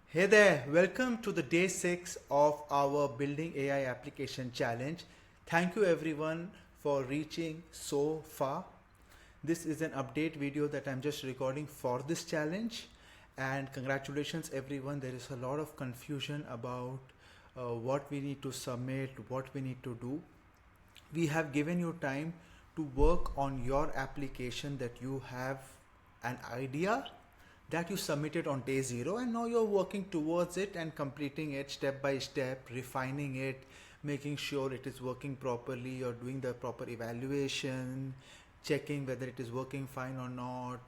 Hey there, welcome to the day 6 of our Building AI Application Challenge. Thank you everyone for reaching so far. This is an update video that I'm just recording for this challenge, and congratulations everyone. There is a lot of confusion about what we need to submit, what we need to do. We have given you time to work on your application that you have an idea that you submitted on day 0, and now you're working towards it and completing it step by step, refining it, making sure it is working properly. You're doing the proper evaluation, checking whether it is working fine or not,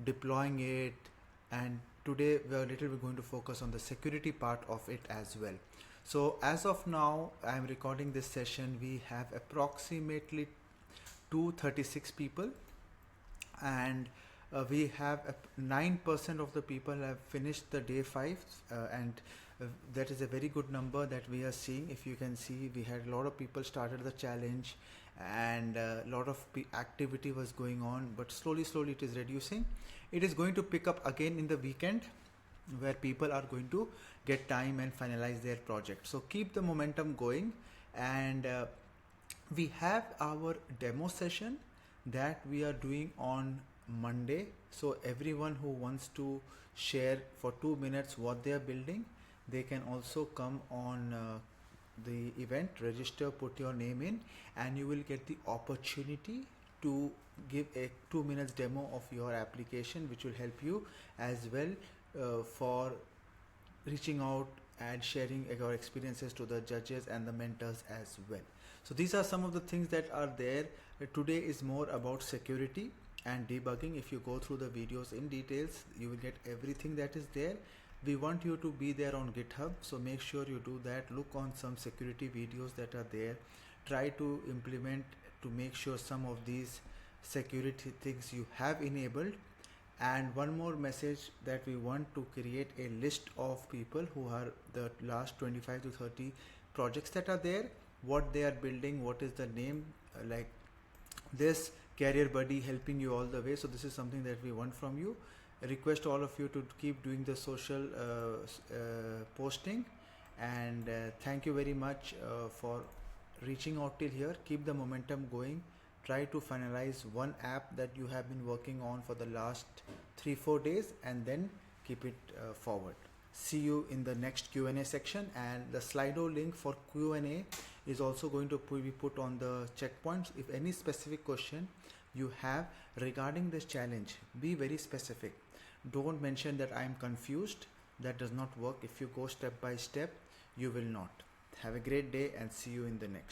deploying it. And today we're a little bit going to focus on the security part of it as well. So as of now, I'm recording this session. We have approximately 236 people, and we have 9% of the people have finished the day 5, and that is a very good number that we are seeing. If you can see, we had a lot of people started the challenge, and a lot of activity was going on, but slowly it is reducing. It is going to pick up again in the weekend, where people are going to get time and finalize their project. So keep the momentum going, and we have our demo session that we are doing on Monday. So everyone who wants to share for 2 minutes what they are building, they can also come on the event, register, put your name in, and you will get the opportunity to give a 2 minutes demo of your application, which will help you as well for reaching out and sharing your experiences to the judges and the mentors as well. So these are some of the things that are there. Today is more about security and debugging. If you go through the videos in details, you will get everything that is there. We want you to be there on GitHub, so make sure you do that. Look on some security videos that are there. Try to implement to make sure some of these security things you have enabled. And one more message, that we want to create a list of people who are the last 25 to 30 projects that are there, what they are building, what is the name, like this Career Buddy helping you all the way. So this is something that we want from you. I request all of you to keep doing the social posting, and thank you very much for reaching out till here. Keep the momentum going. Try to finalize one app that you have been working on for the last 3-4 days, and then keep it forward. See you in the next Q&A section, and the Slido link for Q&A is also going to be put on the checkpoints. If any specific question you have regarding this challenge, be very specific. Don't mention that I am confused. That does not work. If you go step by step, you will not. Have a great day, and see you in the next.